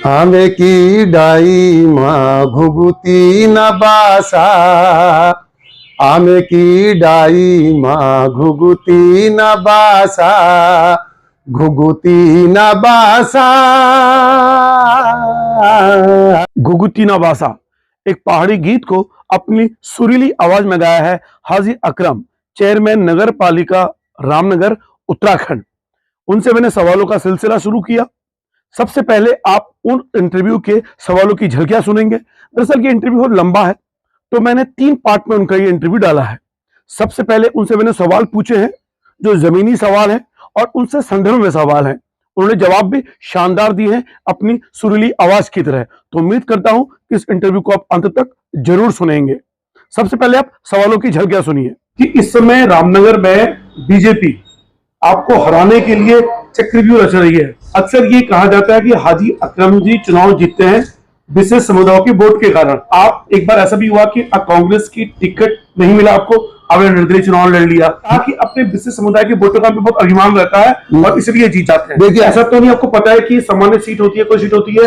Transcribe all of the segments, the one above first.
आमे की डाई माँ घुघुती न बासा, आमे की डाई माँ घुघुती न बासा, घुघुती न बासा। घुघुती न बासा एक पहाड़ी गीत को अपनी सुरीली आवाज में गाया है हाजी अकरम, चेयरमैन नगर पालिका रामनगर उत्तराखंड। उनसे मैंने सवालों का सिलसिला शुरू किया। सबसे पहले आप उन इंटरव्यू के सवालों की झलकियां सुनेंगे। दरअसल ये इंटरव्यू बहुत लंबा है, तो मैंने 3 पार्ट में उनका ये इंटरव्यू डाला है। सबसे पहले उनसे मैंने सवाल पूछे हैं जो जमीनी सवाल हैं और उनसे संदर्भ में सवाल हैं। उन्होंने जवाब भी शानदार दिए हैं अपनी सुरीली आवाज की तरह। तो उम्मीद करता हूं कि इस इंटरव्यू को आप अंत तक जरूर सुनेंगे। सबसे पहले आप सवालों की झलकियां सुनिए कि इस समय रामनगर में बीजेपी आपको हराने के लिए चक्रव्यूह रच रही है। अक्सर ये कहा जाता है कि हाजी अकरम जी चुनाव जीतते हैं विशेष समुदायों के वोट के कारण। आप एक बार ऐसा भी हुआ कि कांग्रेस की टिकट नहीं मिला आपको, आपने निर्दलीय चुनाव लड़ लिया, ताकि अपने विशेष समुदाय के वोटों का बहुत अभिमान रहता है और इसलिए जीत जाते हैं। देखिए ऐसा तो नहीं, आपको पता है कि सामान्य सीट होती है, कोई सीट होती है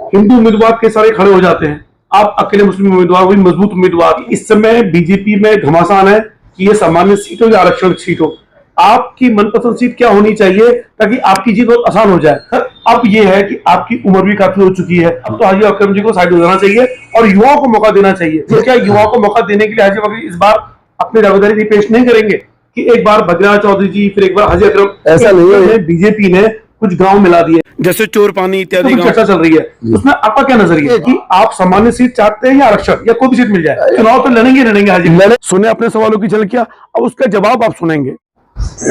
हिंदू उम्मीदवार के सारे खड़े हो जाते हैं, आप अकेले मुस्लिम उम्मीदवार, वही मजबूत उम्मीदवार। इस समय बीजेपी में घमासान है कि ये सामान्य सीट हो या आरक्षण सीट हो, आपकी मनपसंद सीट क्या होनी चाहिए ताकि आपकी जीत बहुत आसान हो जाए। अब ये है कि आपकी उम्र भी काफी हो चुकी है, अब तो हाजी अकरम जी को साइड हो जाना चाहिए और युवाओं को मौका देना चाहिए। तो क्या युवाओं को मौका देने के लिए हाजी अकरम इस बार अपनी दावेदारी पेश नहीं करेंगे कि एक बार बद्रीनाथ चौधरी जी, फिर एक बार हाजी अकरम? ऐसा नहीं है, बीजेपी ने कुछ गांव मिला दिए जैसे चोर पानी इत्यादि तो चर्चा चल रही है, उसमें आपका क्या नजरिया है कि आप सामान्य सीट चाहते हैं या आरक्षण या कोई भी सीट मिल जाए? चुनाव तो लड़ेंगे हाजी। सुने अपने सवालों की झलकियां, अब उसका जवाब आप सुनेंगे।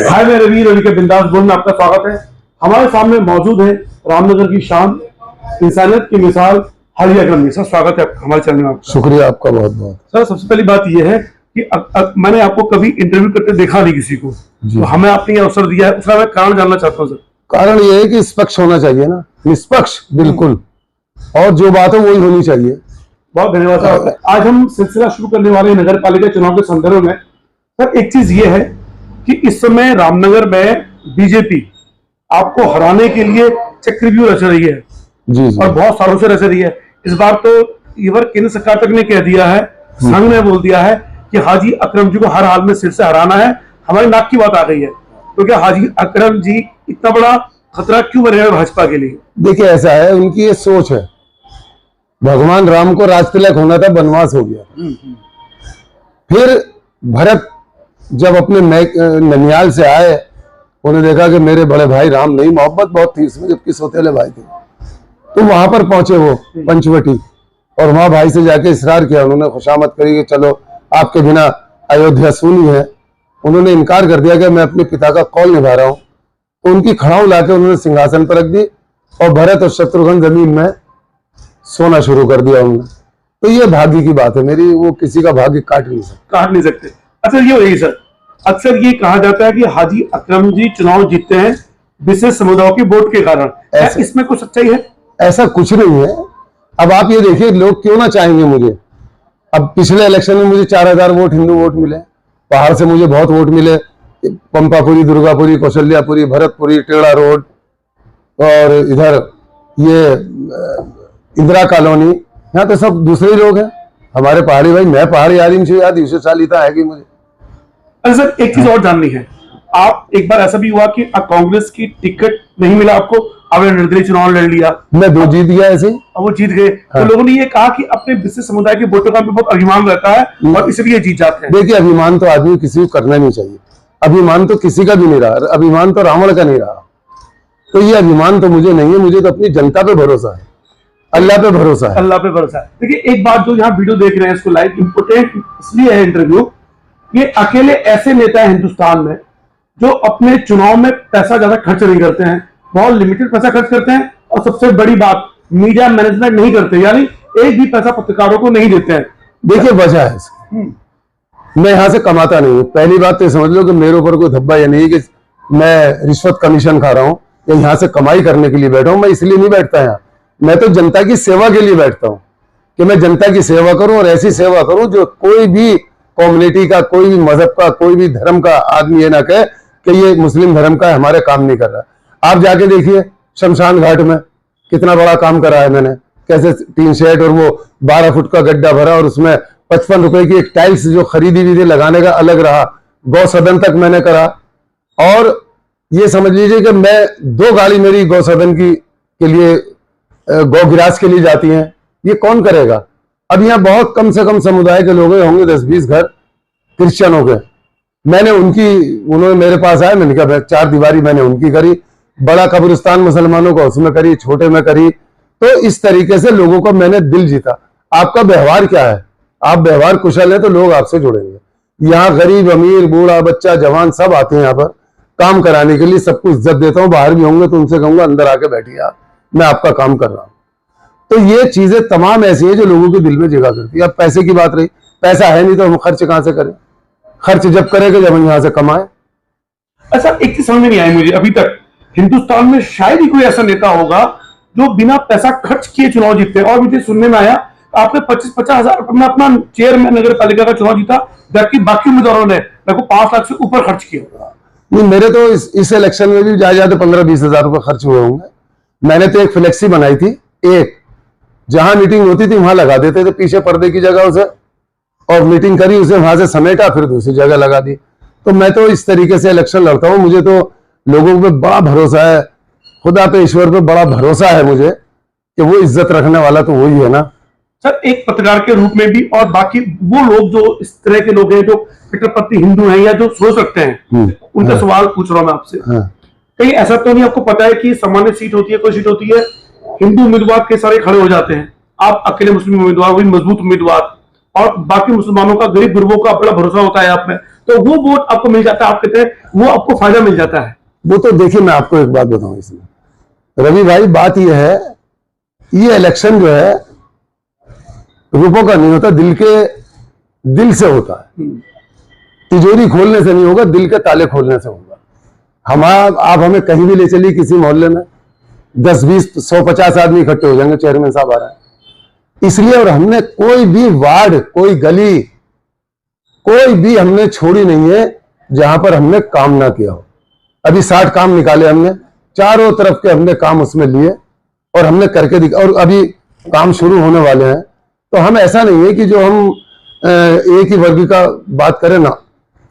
हाय मैं रवि के बिंदास बोल में आपका स्वागत है। हमारे सामने मौजूद है रामनगर की शान, इंसानियत की मिसाल हाजी अकरम जी। सर स्वागत है हमारे चैनल में। शुक्रिया आपका बहुत बहुत। सर सबसे पहली बात यह है कि मैंने आपको कभी इंटरव्यू करते देखा नहीं किसी को, तो हमें आपने अवसर दिया है, उसका मैं कारण जानना चाहता हूँ। सर कारण यह है कि निष्पक्ष होना चाहिए ना, निष्पक्ष बिल्कुल, और जो बात है वही होनी चाहिए। बहुत धन्यवाद सर। आज हम सिलसिला शुरू करने वाले नगर पालिका चुनाव के संदर्भ में। सर एक चीज ये है कि इस समय रामनगर में बीजेपी आपको हराने के लिए चक्रव्यूह रच रही है जी, और बहुत सालों से रच रही है। इस बार तो इवर केंद्र सरकार तक ने कह दिया है, संघ ने बोल दिया है कि हाजी अकरम जी को हर हाल में सिर से हराना है। हमारी नाक की बात आ गई है, तो क्या हाजी अकरम जी इतना बड़ा खतरा क्यों बने हुए भाजपा के लिए? देखिए ऐसा है, उनकी ये सोच है। भगवान राम को राजतिलक होना था, वनवास हो गया। फिर भरत जब अपने ननियाल से आए, उन्हें देखा कि मेरे बड़े भाई राम नहीं, मोहब्बत बहुत थी इसमें, जबकि सौतेले भाई थे, तो वहां पर पहुंचे वो पंचवटी, और वहां भाई से जाके इसरार किया। उन्होंने खुशामद करी कि चलो आपके बिना अयोध्या सूनी है। उन्होंने इनकार कर दिया कि मैं अपने पिता का कौल निभा रहा हूं, तो उनकी खड़ाऊ लाके उन्होंने सिंहासन पर रख दी और भरत और शत्रुघ्न जमीन में सोना शुरू कर दिया उन्होंने। तो ये भाग्य की बात है मेरी, वो किसी का भाग्य काट नहीं सकते। अच्छा ये वही सर, अक्सर ये कहा जाता है कि हाजी अकरम जी चुनाव जीतते हैं विशेष समुदायों के वोट के कारण, इसमें कुछ सच्चाई है? ऐसा कुछ नहीं है। अब आप ये देखिए, लोग क्यों ना चाहेंगे मुझे। अब पिछले इलेक्शन में मुझे 4000 वोट हिंदू वोट मिले, पहाड़ से मुझे बहुत वोट मिले, पंपापुरी, दुर्गापुरी, कौशल्यापुरी, भरतपुरी, टेढ़ा रोड, और इधर ये इंदिरा कॉलोनी, यहाँ तो सब दूसरे ही लोग हैं हमारे पहाड़ी भाई। मैं पहाड़ी आदमी से याद ईर्ष्याशालिता है कि मुझे। सर एक चीज और जाननी है, आप एक बार ऐसा भी हुआ कि कांग्रेस की टिकट नहीं मिला आपको, आपने निर्दलीय चुनाव लड़ लिया, मैं 2 जीत गया ऐसे, वो जीत गए। तो लोगों ने ये कहा कि अपने विशेष समुदाय के वोटों का बहुत अभिमान रहता है और इसलिए जीत जाते हैं। देखिए अभिमान तो आदमी किसी को करना नहीं चाहिए, अभिमान तो किसी का भी नहीं रहा, अभिमान तो रावण का नहीं रहा। तो ये अभिमान तो मुझे नहीं है, मुझे तो अपनी जनता पे भरोसा है, अल्लाह पे भरोसा है। अल्लाह पे भरोसा है। देखिए एक बात जो यहाँ वीडियो देख रहे हैं इसको लाइव इंपोर्टेंट इसलिए है इंटरव्यू, ये अकेले ऐसे नेता है हिंदुस्तान में जो अपने चुनाव में पैसा ज्यादा खर्च नहीं करते हैं, बहुत लिमिटेड पैसा खर्च करते हैं, और सबसे बड़ी बात मीडिया मैनेजमेंट नहीं करते, यानी एक भी पैसा पत्रकारों को नहीं देते हैं। देखिए वजह है इसकी, मैं यहाँ से कमाता नहीं हूँ। पहली बात तो समझ लो कि मेरे ऊपर कोई धब्बा ये नहीं कि मैं रिश्वत कमीशन खा रहा हूँ या यहाँ से कमाई करने के लिए बैठा हूँ। मैं इसलिए नहीं बैठता यहाँ, मैं तो जनता की सेवा के लिए बैठता हूँ कि मैं जनता की सेवा करूं, और ऐसी सेवा करूं जो कोई भी कम्युनिटी का, कोई भी मजहब का, कोई भी धर्म का आदमी ये ना कहे कि ये मुस्लिम धर्म का हमारे काम नहीं कर रहा। आप जाके देखिए शमशान घाट में कितना बड़ा काम करा है मैंने, कैसे टीन शेड और वो 12 फुट का गड्ढा भरा और उसमें 55 रुपए की एक टाइल्स जो खरीदी हुई थी लगाने का अलग रहा, गौ सदन तक मैंने करा। और ये समझ लीजिए कि मैं 2 गाड़ी मेरी गौ सदन की के लिए गौ गिरास के लिए जाती हैं, ये कौन करेगा। अब यहाँ बहुत कम से कम समुदाय के लोग होंगे 10-20 घर क्रिश्चियनों के, मैंने उन्होंने मेरे पास आए, मैंने कहा 4 दीवारी मैंने उनकी करी, बड़ा कब्रिस्तान मुसलमानों का उसमें करी, छोटे में करी। तो इस तरीके से लोगों को मैंने दिल जीता। आपका व्यवहार क्या है, आप व्यवहार कुशल है तो लोग आपसे जुड़ेंगे। यहाँ गरीब अमीर बूढ़ा बच्चा जवान सब आते हैं यहाँ पर काम कराने के लिए, सबको इज्जत देता हूँ। बाहर भी होंगे तो उनसे कहूंगा अंदर आके बैठिए आप, मैं आपका काम कर रहा हूँ। तो ये चीजें तमाम ऐसी है जो लोगों के दिल में जगह करती है। अब पैसे की बात रही, पैसा है नहीं तो हम खर्च कहां से करें, खर्च जब करेंगे जब हम यहाँ से कमाएं। अच्छा, एक चीज समझ में नहीं आई मुझे, अभी तक हिंदुस्तान में शायद ही कोई ऐसा नेता होगा जो बिना पैसा खर्च किए चुनाव जीते। और मुझे सुनने में आया आपने 25-50 हजार रुपए में अपना चेयरमैन नगर पालिका का चुनाव जीता, जबकि बाकी उम्मीदवारों ने लगभग 5 लाख से ऊपर खर्च किया। नहीं, मेरे तो इस इलेक्शन में भी ज्यादा 15-20 हजार रुपए खर्च हुए होंगे। मैंने तो एक फ्लेक्सी बनाई थी, एक जहां मीटिंग होती थी वहां लगा देते थे पीछे पर्दे की जगह उसे, और मीटिंग करी उसे वहां से समेटा फिर दूसरी जगह लगा दी। तो मैं तो इस तरीके से इलेक्शन लड़ता हूं। मुझे तो लोगों पे बड़ा भरोसा है, खुदा पे ईश्वर पे बड़ा भरोसा है मुझे कि वो इज्जत रखने वाला तो वही है ना। सर, एक पत्रकार के रूप में भी और बाकी वो लोग जो इस तरह के लोग हैं जो कट्टरपंथी हिंदू हैं या जो सोच रखते हैं, उनका सवाल पूछ रहा हूं मैं आपसे। कहीं ऐसा तो नहीं आपको पता है कि सामान्य सीट होती है, कोई सीट होती है, हिंदू उम्मीदवार के सारे खड़े हो जाते हैं, आप अकेले मुस्लिम उम्मीदवार, वही मजबूत उम्मीदवार, और बाकी मुसलमानों का गरीब गुरबों का बड़ा भरोसा होता है आप में, तो वो वोट आपको मिल जाता है, आप कहते हैं वो आपको फायदा मिल जाता है। वो तो देखिए मैं आपको एक बात बताऊं इसमें, रवि भाई, बात यह है, ये इलेक्शन जो है रुपयों का नहीं होता, दिल से होता है। तिजोरी खोलने से नहीं होगा, दिल के ताले खोलने से होगा। आप हमें कहीं भी ले चलिए, किसी मोहल्ले में 10, 20, 100, 50 आदमी इकट्ठे हो जाएंगे, चेयरमैन साहब आ रहा है इसलिए। और हमने कोई भी वार्ड, कोई गली, कोई भी हमने छोड़ी नहीं है जहां पर हमने काम ना किया हो। अभी 60 काम निकाले हमने, चारों तरफ के हमने काम उसमें लिए और हमने करके दिखा, और अभी काम शुरू होने वाले हैं। तो हम ऐसा नहीं है कि जो हम एक ही वर्ग का बात करें ना,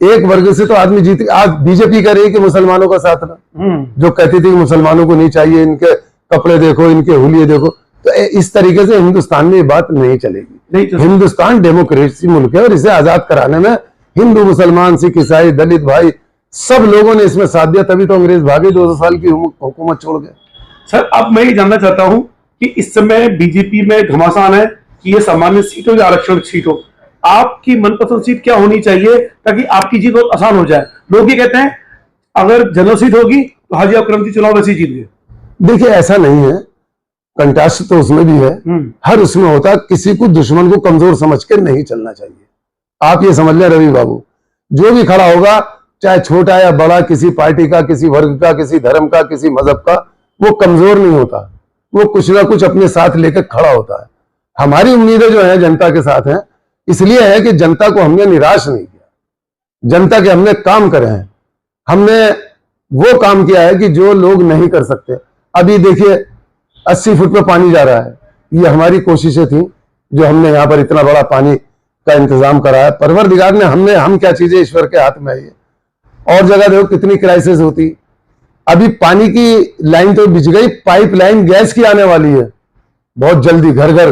एक वर्ग से तो आदमी जीत। आज बीजेपी कह रही है कि मुसलमानों का साथ ना, जो कहती थी मुसलमानों को नहीं चाहिए, इनके कपड़े देखो, इनके हुलिये देखो, तो इस तरीके से हिंदुस्तान में ये बात नहीं चलेगी। हिंदुस्तान डेमोक्रेसी मुल्क है और इसे आजाद कराने में हिंदू मुसलमान सिख ईसाई दलित भाई सब लोगों ने इसमें साथ दिया, तभी तो अंग्रेज भागे 200 साल की हुकूमत छोड़ गए। सर, अब मैं ये जानना चाहता हूं कि इस समय बीजेपी में घमासान है कि ये सामान्य सीट हो या आरक्षण सीट हो, आपकी मनपसंद सीट क्या होनी चाहिए ताकि आपकी जीत बहुत आसान हो जाए। लोग ये कहते हैं अगर जनरल सीट होगी तो हाजी अकरम जी चुनाव वैसे ही जीत गए। देखिए ऐसा नहीं है, कंटेस्ट तो उसमें भी है, हर उसमें होता है। किसी को दुश्मन को कमजोर समझ के नहीं चलना चाहिए। आप ये समझ लें रवि बाबू, जो भी खड़ा होगा चाहे छोटा या बड़ा, किसी पार्टी का, किसी वर्ग का, किसी धर्म का, किसी मजहब का, वो कमजोर नहीं होता, वो कुछ ना कुछ अपने साथ लेकर खड़ा होता है। हमारी उम्मीदें जो है जनता के साथ हैं, इसलिए है कि जनता को हमने निराश नहीं किया, जनता के हमने काम करे हैं। हमने वो काम किया है कि जो लोग नहीं कर सकते। अभी देखिए 80 फुट पे पानी जा रहा है, ये हमारी कोशिशें थी जो हमने यहाँ पर इतना बड़ा पानी का इंतजाम करा है। परवरदिगार ने हम क्या चीजें ईश्वर के हाथ में है ये। और जगह देखो कितनी क्राइसिस होती। अभी पानी की लाइन तो बिछ गई, पाइप लाइन गैस की आने वाली है बहुत जल्दी, घर घर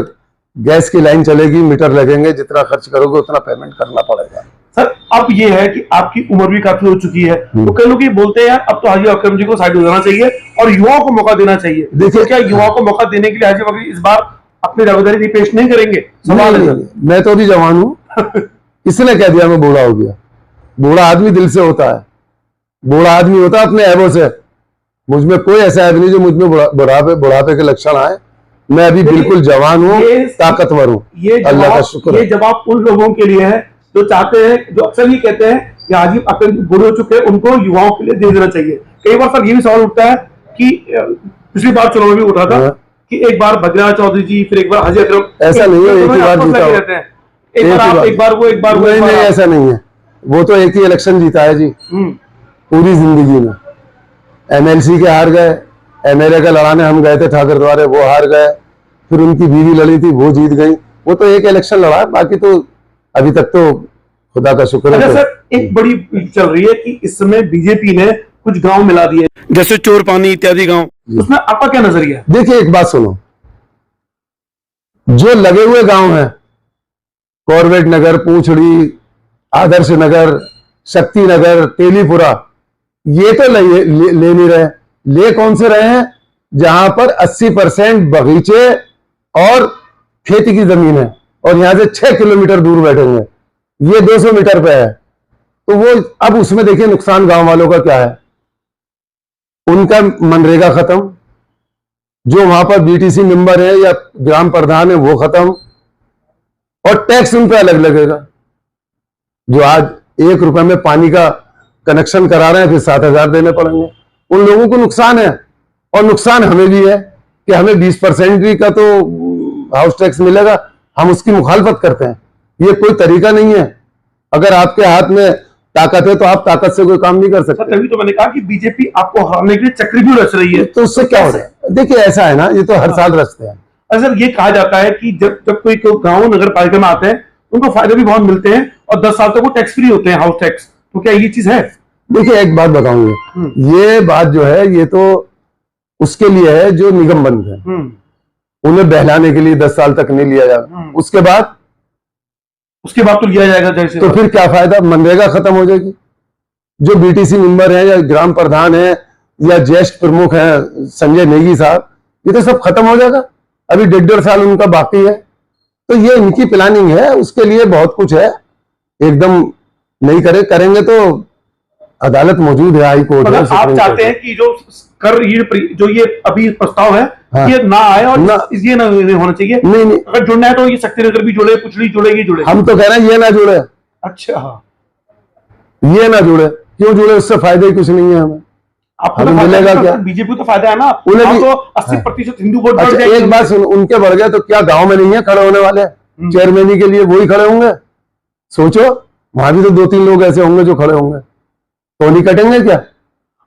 गैस की लाइन चलेगी, मीटर लगेंगे, जितना खर्च करोगे उतना पेमेंट करना पड़ेगा। सर, अब ये है कि आपकी उम्र भी काफी हो चुकी है, तो कई लोग ये बोलते हैं यार अब तो हाजी अकरम जी को साइड हो जाना चाहिए और युवाओं को मौका देना चाहिए। देखिए, क्या युवाओं को मौका देने के लिए हाजी अकरम इस बार अपनी दावेदारी पेश नहीं करेंगे? सवाल है। मैं तो अभी जवान हूं इसने कह दिया मैं बूढ़ा हो गया। बूढ़ा आदमी दिल से होता है, बूढ़ा आदमी होता है अपने ऐबों से। मुझ में कोई ऐसा ऐब नहीं जो मुझ में बुढ़ापे के लक्षण आए। मैं अभी बिल्कुल जवान हूँ, ताकतवर हूँ, अल्लाह का शुक्र। ये जवाब उन लोगों के लिए है जो चाहते हैं, जो अक्सर ये कहते हैं कि हाजी अकरम बूढ़े हो चुके हैं, उनको युवाओं के लिए दे देना चाहिए। कई बार सर ये भी सवाल उठता है कि पिछली बार चुनाव में भी उठा था कि एक बार भद्रा चौधरी जी, फिर एक बार हाजी अकरम। ऐसा नहीं है एक ही बार जीता, एक बार वो नहीं, ऐसा नहीं है। वो तो एक ही इलेक्शन जीता है जी पूरी जिंदगी में। MLC के हार गए, एमएलए का लड़ाने हम गए थे ठाकर द्वारे, वो हार गए। फिर उनकी बीवी लड़ी थी, वो जीत गई। वो तो एक इलेक्शन लड़ा है, बाकी तो अभी तक तो खुदा का शुक्र है। अच्छा सर, एक बड़ी चल रही है कि इस समय बीजेपी ने कुछ गांव मिला दिए, जैसे चोरपानी इत्यादि गांव, उसमें आपका क्या नजरिया है? देखिए एक बात सुनो, जो लगे हुए गांव हैं, कॉर्बेट नगर, पूंछड़ी, आदर्श नगर, शक्ति नगर, तेलीपुरा, ये तो ले नहीं रहे। ले कौन से रहे हैं? जहां पर 80% बगीचे और खेती की जमीन है, और यहां से 6 किलोमीटर दूर बैठेंगे, ये 200 मीटर पे है। तो वो अब उसमें देखिए नुकसान गांव वालों का क्या है। उनका मनरेगा खत्म, जो वहां पर बीटीसी मेंबर है या ग्राम प्रधान है वो खत्म, और टैक्स उन पर अलग लगेगा। जो आज 1 रुपए में पानी का कनेक्शन करा रहे हैं, फिर 7,000 देने पड़ेंगे। उन लोगों को नुकसान है, और नुकसान हमें भी है कि हमें 20% का तो हाउस टैक्स मिलेगा, हम उसकी मुखालफत करते हैं। ये कोई तरीका नहीं है। अगर आपके हाथ में ताकत है तो आप ताकत से कोई काम नहीं कर सकते। तभी तो मैंने कहा कि बीजेपी आपको हराने के लिए चक्रव्यूह रच रही है। तो उससे क्या हो रहा है? देखिए ऐसा है ना, ये तो हर साल रचते हैं। सर, ये कहा जाता है कि जब कोई गांव नगर पालिका में आते हैं उनको फायदे भी बहुत मिलते हैं, और 10 साल तक वो टैक्स फ्री होते हैं, हाउस टैक्स। तो क्या ये चीज है? देखिए एक बात बताऊंगी, ये बात जो है ये तो उसके लिए है जो निगम बंद है, उन्हें बहलाने के लिए 10 साल तक नहीं लिया जाएगा। उसके बाद तो लिया जाएगा जैसे। तो फिर क्या फायदा? मनरेगा खत्म हो जाएगी। जो बीटीसी मेंबर है या ग्राम प्रधान है या ज्येष्ठ प्रमुख है संजय नेगी साहब, ये तो सब खत्म हो जाएगा। अभी 1.5 साल उनका बाकी है। तो ये इनकी प्लानिंग है, उसके लिए बहुत कुछ है। एकदम नहीं करेंगे तो अदालत मौजूद है, हाई कोर्ट है। आप चाहते हैं कि जो ये अभी प्रस्ताव है, हाँ, ये ना आए, और ये ना होना चाहिए। नहीं, अगर जुड़ना है तो ये शक्तिनगर भी जुड़े, पुछड़ी जुड़े, ये जुड़े। हम तो कह रहे हैं ये ना जुड़े। अच्छा, ये ना जुड़े। क्यों जुड़े? उससे फायदा ही कुछ नहीं है हमें। आपको तो मिलेगा क्या? बीजेपी तो फायदा है ना, उन्हें तो 80% हिंदू वोट बढ़ जाएंगे। एक बात सुन, उनके बढ़ गए तो क्या गांव में नहीं है खड़े होने वाले? चेयरमैनी के लिए वही खड़े होंगे? सोचो, वहां भी तो 2-3 लोग ऐसे होंगे जो खड़े होंगे, तो नहीं कटेंगे क्या?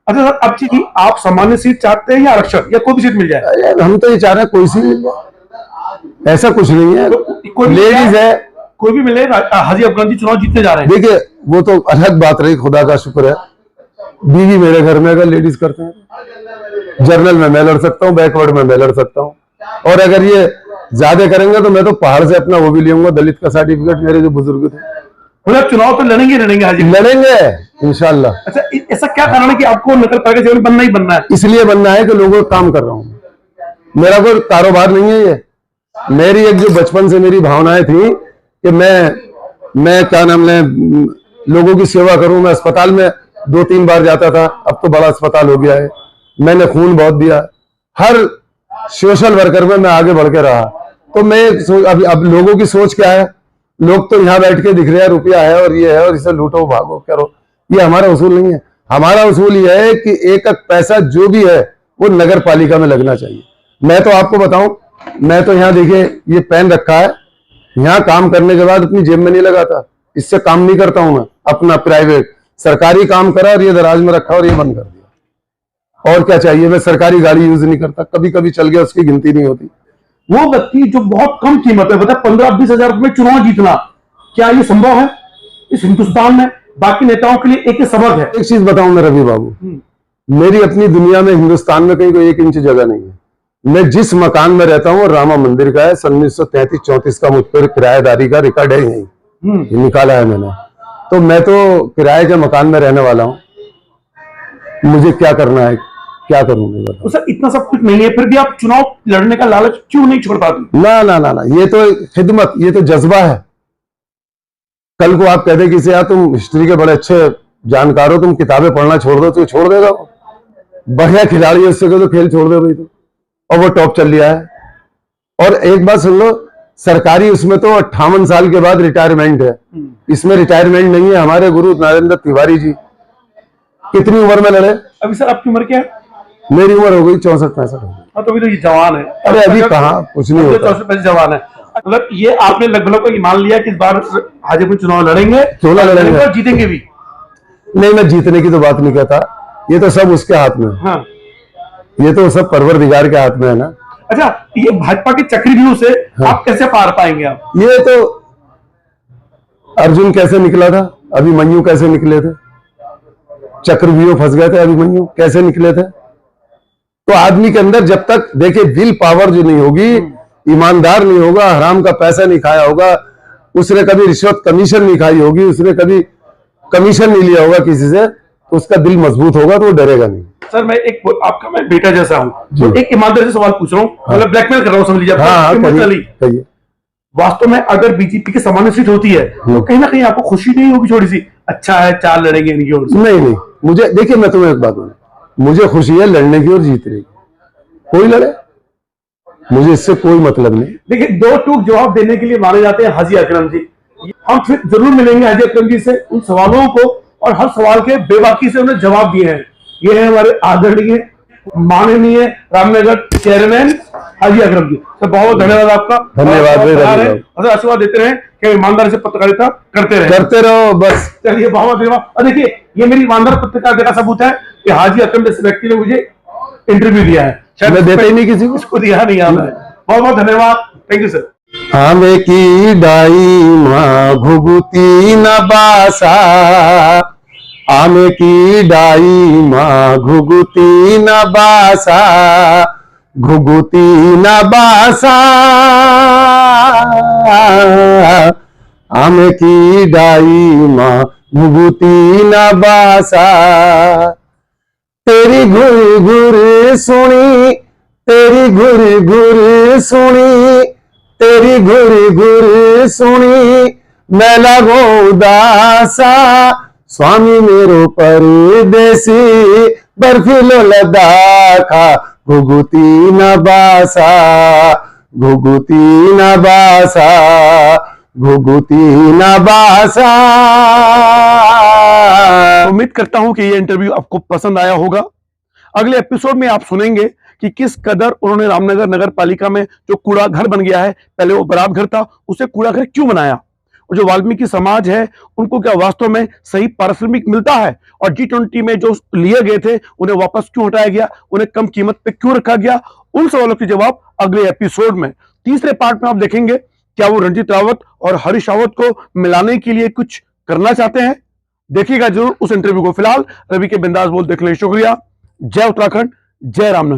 अच्छा सर, अब चीज आप सामान्य सीट चाहते हैं या आरक्षण, या कोई भी सीट मिल जाए? हम तो ये चाह रहे हैं कोई सीट मिल जाए, ऐसा कुछ नहीं है। कोई लेडीज है, कोई भी मिले। हाजी अफगान जी चुनाव जीतने जा रहे हैं। देखिए वो तो अलग बात रही, खुदा का शुक्र है बीवी मेरे घर में अगर लेडीज करते हैं। जर्नल में मैं लड़ सकता हूँ, बैकवर्ड में मैं लड़ सकता हूँ, और अगर ये ज्यादा करेंगे तो मैं तो पहाड़ से अपना वो भी लूंगा, दलित का सर्टिफिकेट। मेरे जो बुजुर्ग थे, मतलब चुनाव तो लड़ेंगे हाजी, लड़ेंगे इंशाल्लाह। अच्छा, ऐसा क्या कारण है कि आपको नगर पालिका चेयरमैन बनना ही बनना है? इसलिए बनना है कि लोगों का काम कर रहा हूँ। मेरा कोई कारोबार नहीं है ये। मेरी एक जो बचपन से मेरी भावनाएं थी कि मैं क्या नाम ले लोगों की सेवा करूं। मैं अस्पताल में 2-3 बार जाता था, अब तो बड़ा अस्पताल हो गया है। मैंने खून बहुत दिया, हर सोशल वर्कर में मैं आगे बढ़ के रहा। तो मैं अब लोगों की सोच क्या है? लोग तो यहाँ बैठ के दिख रहे हैं, रुपया है और ये है और इसे लूटो भागो करो। ये हमारा उसूल नहीं है। हमारा उसूल ये है कि एक एक पैसा जो भी है वो नगर पालिका में लगना चाहिए। मैं तो आपको बताऊं, मैं तो यहाँ देखिए ये पेन रखा है, यहाँ काम करने के बाद अपनी जेब में नहीं लगाता। इससे काम नहीं करता हूं मैं अपना प्राइवेट। सरकारी काम करा और ये दराज में रखा और ये बंद कर दिया। और क्या चाहिए? मैं सरकारी गाड़ी यूज नहीं करता, कभी कभी चल गया, उसकी गिनती नहीं होती। वो व्यक्ति जो बहुत कम कीमत है, बताए 15-20 हजार रुपए में चुनाव जीतना, क्या ये संभव है इस हिंदुस्तान में? बाकी नेताओं के लिए एक सबक है। एक चीज बताऊं मैं रवि बाबू, मेरी अपनी दुनिया में हिंदुस्तान में कहीं कोई 1 इंच जगह नहीं है। मैं जिस मकान में रहता हूँ रामा मंदिर का है, सन 1933-34 का मुझ पर किराएदारी का रिकॉर्ड है, यही निकाला है मैंने। तो मैं तो किराए के मकान में रहने वाला हूँ। मुझे क्या करना है, क्या करूं मैं? तो सर इतना सब कुछ नहीं है, फिर भी आप चुनाव लड़ने का लालच क्यों नहीं छोड़ पाते? ना ना ना ना, ये तो खिदमत, ये तो जज्बा है। कल को आप कहते किसी यार तुम हिस्ट्री के बड़े अच्छे जानकार हो, तुम किताबें पढ़ना छोड़ दो, तो छोड़ देगा वो। बढ़िया खिलाड़ी है, उससे तो खेल छोड़ दे भाई, तो और वो टॉप चल रहा है। और एक बात सुन लो, सरकारी उसमें तो 58 साल के बाद रिटायरमेंट है, इसमें रिटायरमेंट नहीं है। हमारे गुरु नरेंद्र तिवारी जी कितनी उम्र में लड़े? अभी सर आपकी उम्र क्या है? मेरी उम्र हो गई 64-65 हो गई। तो अभी तो ये जवान है। अरे अभी कहाँ, कुछ नहीं होता। 64 जवान है। मतलब ये आपने लगभग को मान लिया कि इस बार हाजीपुर चुनाव लड़ेंगे, क्यों ना लड़ेंगे और जीतेंगे भी? नहीं, मैं जीतने की तो बात नहीं कहता, ये तो सब उसके हाथ में। हाँ। ये तो सब परवरदिगार के हाथ में है ना। अच्छा, ये भाजपा के चक्रव्यूह से आप कैसे पार पाएंगे आप? ये तो अर्जुन कैसे निकला था, अभिमन्यु कैसे निकले थे, चक्रव्यूह फंस गए थे, अभिमन्यु कैसे निकले थे। तो आदमी के अंदर जब तक देखिए विल पावर जो नहीं होगी, ईमानदार नहीं होगा, हराम का पैसा नहीं खाया होगा, उसने कभी रिश्वत कमीशन नहीं खाई होगी, उसने कभी कमीशन नहीं लिया होगा किसी से, तो उसका दिल मजबूत होगा तो वो डरेगा नहीं। सर मैं आपका मैं बेटा जैसा हूँ, जी। तो एक ईमानदारी से सवाल पूछ रहा हूँ, मतलब ब्लैकमेल कर रहा हूँ, समझ लीजिए। हाँ, इमोशनली कहिए। वास्तव में अगर बीजेपी के सामान्य सीट होती है तो कहीं ना कहीं आपको खुशी नहीं होगी थोड़ी सी? अच्छा है, 4 लड़ेंगे इनकी ओर से। नहीं, मुझे देखिए, मैं तुम्हें एक बात बोलूं, मुझे खुशी है लड़ने की और जीतने की, कोई लड़े, मुझे इससे कोई मतलब नहीं। देखिए, 2 टूक जवाब देने के लिए माने जाते हैं हाजी अकरम जी। हम फिर जरूर मिलेंगे हाजी अकरम जी से, उन सवालों को और हर सवाल के बेबाकी से उन्हें जवाब दिए हैं। ये है हमारे आदरणीय माननीय रामनगर चेयरमैन हाजी अकरम जी। सर बहुत बहुत धन्यवाद आपका। धन्यवाद और आशीर्वाद देते रहे कि ईमानदारी से पत्रकारिता करते रहो बस। चलिए बहुत बहुत धन्यवाद। और देखिए, ये मेरी ईमानदार पत्रकारिता का सबूत है कि हाजी अकरम जैसे व्यक्ति ने मुझे इंटरव्यू दिया है। मैं देता ही नहीं किसी को, इसको दिया नहीं आपने। बहुत बहुत धन्यवाद, थैंक यू सर। आमे की डाई माँ घुघुती न बासा, आमे की डाई माँ घुघुती न बासा, घुघुती न बासा, आमे की डाई माँ घुघुती न बासा। तेरी घुर घुर सुनी, तेरी घुर घुर सुनी, तेरी घुर घुर सुनी, मैं लगो उदासा, स्वामी मेरो परदेसी, बर्फीलो लद्दाखा, घुघुती न बासा, घुघुती न बासा, घुघुती न बासा। उम्मीद करता हूं कि ये इंटरव्यू आपको पसंद आया होगा। अगले एपिसोड में आप सुनेंगे कि किस कदर उन्होंने रामनगर नगर पालिका में जो कूड़ा घर बन गया है, पहले वो बराब घर था, उसे कूड़ा घर क्यों बनाया, और जो वाल्मीकि समाज है उनको क्या वास्तव में सही पारिश्रमिक मिलता है, और G20 में जो लिए गए थे उन्हें वापस क्यों हटाया गया, उन्हें कम कीमत पे क्यों रखा गया, उन सवालों के जवाब अगले एपिसोड में तीसरे पार्ट में आप देखेंगे। क्या वो रंजीत रावत और हरीश रावत को मिलाने के लिए कुछ करना चाहते हैं? देखिएगा जरूर उस इंटरव्यू को। फिलहाल रवि के बिंदास बोल देखने के लिए शुक्रिया। जय उत्तराखंड, जय रामनगर।